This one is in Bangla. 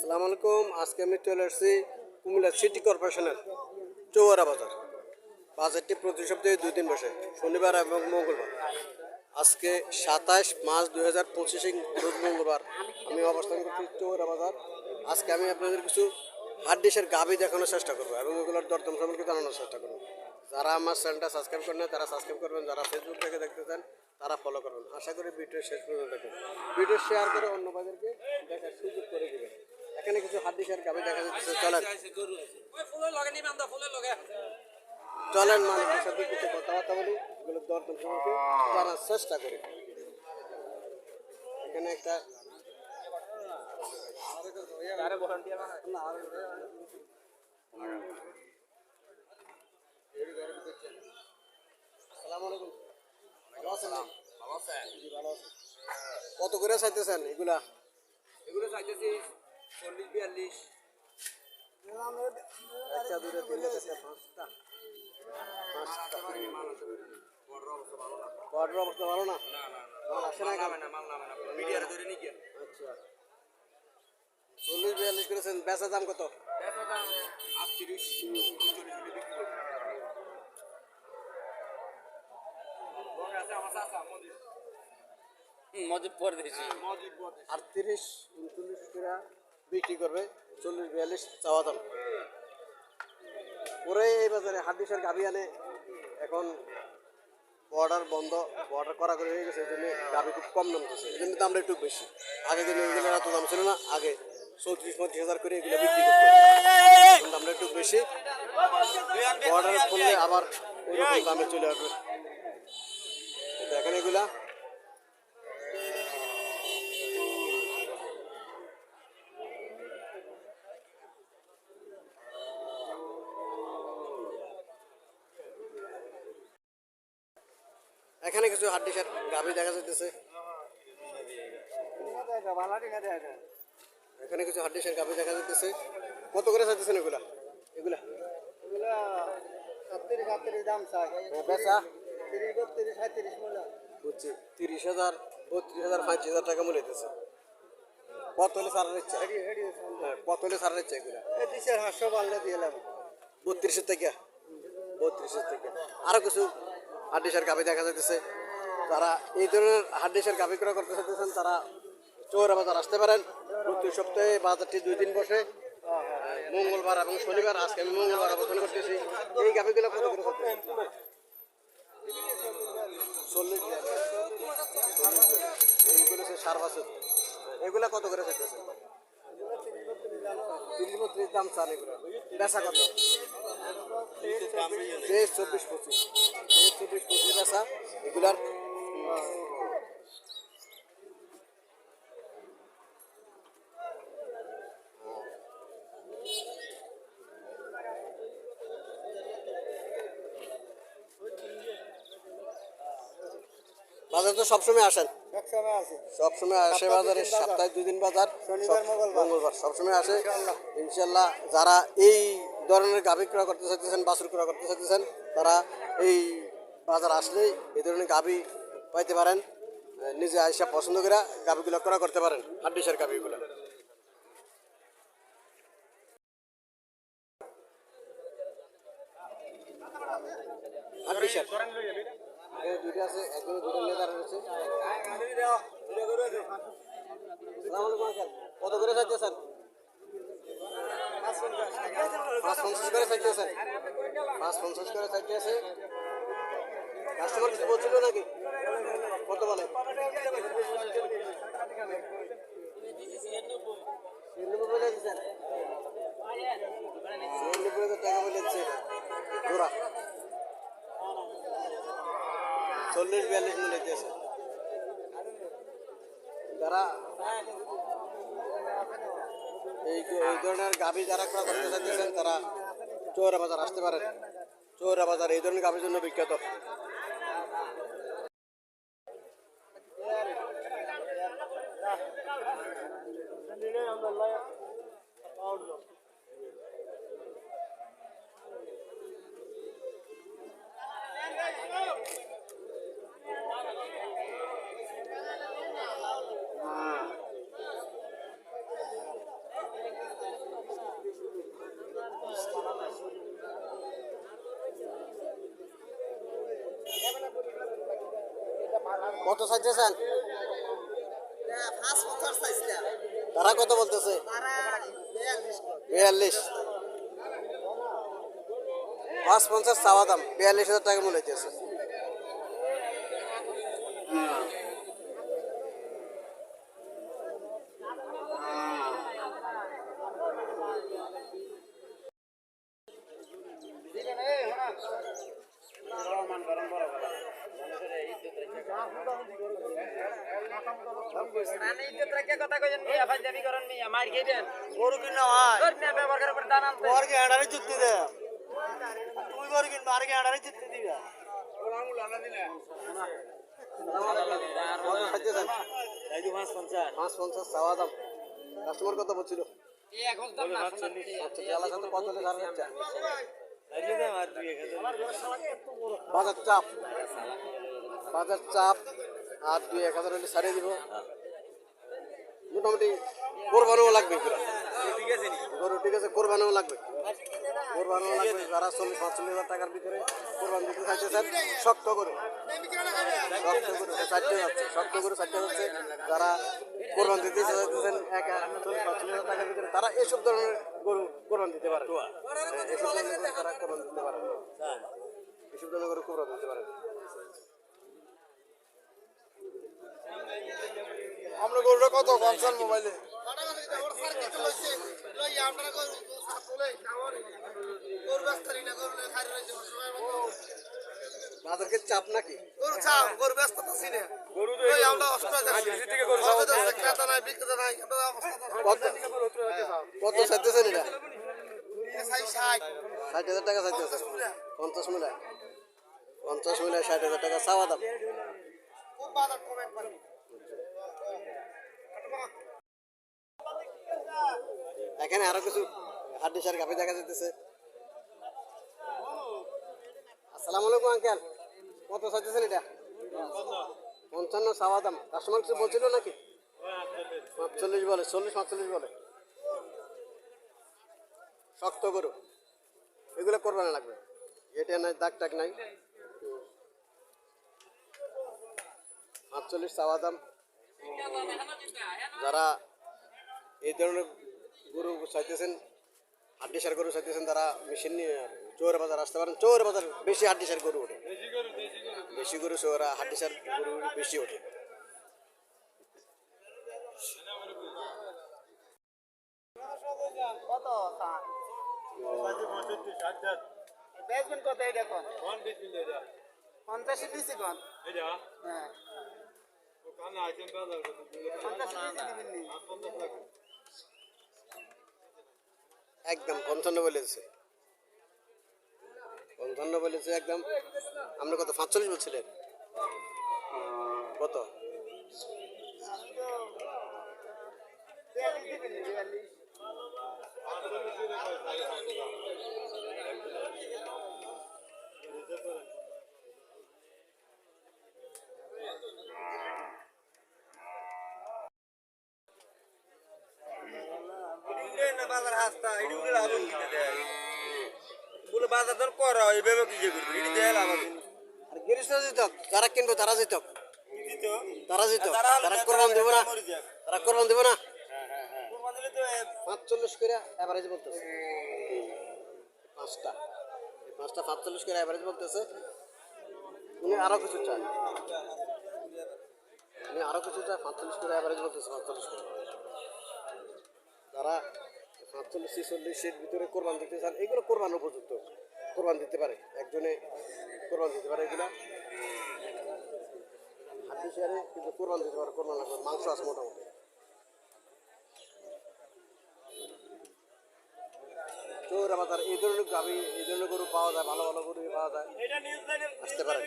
আসসালামু আলাইকুম। আজকে আমি চলে আসছি কুমিল্লা সিটি কর্পোরেশনের চৌয়ারা বাজার। বাজারটি প্রতি সপ্তাহে 2 দিন বসে, শনিবার এবং মঙ্গলবার। আজকে 27 মার্চ 2025 রোজ মঙ্গলবার আমি অবস্থান করছি চৌয়ারা বাজার। আজকে আমি আপনাদের কিছু হাড্ডিসের গাভী দেখানোর চেষ্টা করবো এবং এগুলোর দরদাম সম্পর্কে জানানোর চেষ্টা করবো। যারা আমার চ্যানেলটা সাবস্ক্রাইব করেন তারা সাবস্ক্রাইব করবেন, যারা ফেসবুক থেকে দেখতে চান তারা ফলো করবেন। আশা করি ভিডিও শেষ পর্যন্ত দেখবেন, ভিডিও শেয়ার করে অন্য বাজারকে দেখার সুযোগ করে দেবেন। এখানে কিছু হাড্ডিসের গাভী দেখা যাচ্ছে, চলেন চলেন মানুষের সাথে কিছু কথাবার্তা বলি, এগুলোর দরদাম সম্পর্কে জানার চেষ্টা করি। এখানে একটা কত করে চাইতেছেন এগুলা? এগুলো চাইতেছি 40-42। একটা দুটো তিনটে চারটে পাঁচটা বর্ডার অবস্থা ভালো না, মাল আসে না। আচ্ছা, 40-42 করেছেন। বেচা দাম কত? মজিব পরদেশি 38-39 করে বিক্রি করবে, 40-42 চাওয়া দাম। পরে এই বাজারে হাড্ডিসার গাভী আনে, এখন বর্ডার বন্ধ, বর্ডার করা করে হয়ে গেছে, এই জন্য গাভী খুব কম নামতেছে, এই জন্য দামটা একটু বেশি। আগে কিন্তু এগুলো এত দাম ছিল না, আগে 34-35 হাজার করে এগুলো বিক্রি করতো, দামটা একটু বেশি। বর্ডার করলে আবার ওইরকম দামে চলে আসবে। দেখেন এগুলা এখানে কিছু হাড্ডিসার গাভী দেখা যাইতেছে, এখানে কিছু হাড্ডিসার গাভী দেখা যাইতেছে। কত করে চাইতেছেন এগুলা? এগুলা দাম চাই বেচা 30-32-37 মূল্য বুঝছি, 30,000, 32,000, 35,000 টাকা মূল্য হইতেছে। কত হলে সারার ইচ্ছা? হ্যাঁ, কত হলে সারার ইচ্ছা এগুলা? 2,500 বাড়লে দিলাম 32-এর থেকে 32-এর থেকে। আরো কিছু হাড্ডিসার গাভী দেখা যাইতেছে। যারা এই ধরনের হাড্ডিসার গাভী ক্রয় করতে চাইতেছেন তারা চৌরা বাজার আসতে পারেন। প্রতি সপ্তাহে বাজারটি 2 দিন বসে, মঙ্গলবার এবং শনিবার। আজকে আমি মঙ্গলবার অবস্থান করতেছি। এই গাভীগুলো কত করে চাইতেছেন? 40। এইগুলো হচ্ছে সার বাছুর, এগুলা কত করে চাইতেছেন? 30-32 দাম চান এগুলো। বেচা কত? 23-24-25 বেচা এগুলার। বাজার তো সবসময় আসেন? সবসময় আছে, সবসময় আসে বাজারে, সপ্তাহে 2 দিন বাজার, শনিবার মঙ্গলবার সবসময় আসে ইনশাল্লাহ। যারা এই ধরনের গাভী ক্রয় করতে চাইতেছেন, বাছুর ক্রয় করতে চাইতেছেন, তারা এই বাজার আসলেই এই ধরনের গাভী পাইতে পারেন। নিজে আইসা পছন্দ করে গাভীগুলো ক্রয় করতে পারেন, হাড্ডিসার গাভীগুলো। হাড্ডিসার দুইটা আছে, একজনের দুটো লেদার রয়েছে। কত করে চাইতেছেন? 550 করে চাইতেছেন? 550 করে চাইতেছে। কাস্টমার কিছু বলছিল নাকি? কত বলে? 96 বলে দিচ্ছেন, 96,000 টাকা বলে দিচ্ছে জোড়া। 40-42 মূল্য দিয়েছে। যারা এই ধরনের গাভী যারা ক্রয় করতে চাইতেছেন তারা চৌরা বাজার আসতে পারেন। চৌরা বাজার এই ধরনের গাভীর জন্য বিখ্যাত। কত চাইতেছেন? তারা কত বলতেছে? 42। 550 চাওয়া দাম, 42,000 টাকা মূল্য হইতেছে। গরু কিনা হয় ওর কি হেঁড়ারে চুক্তি দে তুই গরু কিনবা আর কি হেঁড়ারে চুক্তি দিবা কত চাইতেছেন? 550 চাওয়া দাম। কাস্টমার কত বলছিল? আচ্ছা, আলাদা তো কত হলে ছাড় হচ্ছে? বাজার চাপ, বাজার চাপ, আর 2-1 হাজার হলে ছাড়িয়ে দিব। মোটামুটি কোরবানিও লাগবে এগুলো। গরু ঠিক আছে, কোরবানিও লাগবে, কোরবানিও লাগবে। যারা 40-45 হাজার টাকার ভিতরে কোরবানি দিতে চাইতেছেন, শক্ত করে, শক্ত করে চারটে যাচ্ছে, শক্ত করে চারটে যাচ্ছে। যারা কোরবানি দিতে চাইতেছেন 40-45 হাজার টাকার ভিতরে, তারা এসব ধরনের গরু কোরবানি দিতে পারে। এসব ধরনের গরু তারা কোরবানি দিতে পারে, এসব ধরনের গরু কোরবানি দিতে পারে। আমরা গরুটা কত কনসার্ন মোবাইলে বাজারকে চাপ নাকি? কত চাইতেছেন এটা? 60,000 টাকা চাইতেছে। 50 মিলে 60,000 টাকা চাওয়া দাম। এখানে আরো কিছু হাড্ডিসার গাভী দেখা যাইতেছে। আসসালামু আলাইকুম আঙ্কেল, কত চাইতেছেন এটা? 55 চাওয়া দাম। কাস্টমার কিছু বলছিল নাকি? 45 বলে, 40-45 বলে। শক্ত করো, এগুলো করবানা লাগবে, এটা নাই, দাগ টাগ নাই। 45 চাওয়া দাম। যারা এই ধরনের গরু চাইতেছেন, হাড্ডিসার গরু চাইতেছেন, তারা মেশিন নিয়ে চৌরা বাজার আসতে পারেন। চৌরা বাজার বেশি হাড্ডিসার গরু ওঠে, বেশি গরু চৌরা হাড্ডিসার গরু বেশি ওঠে। কত বেচবেন কত এটা কোন 50 দিছি কোন হ্যাঁ 50 দিবেন নি একদম 55 বলেছে, 55 বলেছে একদম। আপনি কত 45 বলছিলেন? কত? 42 দিবেন নি 42 বাজার হাসতা এটি উঠে লাগুন কিনে দেয় বলে বাজার দর করা এইভাবে কি করবে এটি দেয় লাভ আর গেরিস্তা জিতক, যারা কিনবো তারা জিতক, তারা জিতক, তারা কোরবান দেবো না, তারা কোরবান দেবো না। 45 করে অ্যাভারেজ বলতেছে, পাঁচটা 45 করে অ্যাভারেজ বলতেছে। উনি আরো কিছু চায়, উনি আরো কিছু চায়। 45 করে অ্যাভারেজ বলতেছে, 45 করে। যারা 45-46-এর ভিতরে কোরবান দিতে চান, এগুলো কোরবান উপযুক্ত, কোরবান দিতে পারে, একজনে কোরবান দিতে পারে। এগুলা হাড্ডি শেয়ারে কিন্তু কোরবান দিতে পারে, কোরবান লাগবে, মাংস আছে মোটামুটি। চৌরা বাজার এই ধরনের গাভী, এই ধরনের গরু পাওয়া যায়, ভালো ভালো গরু পাওয়া যায়, আসতে পারে।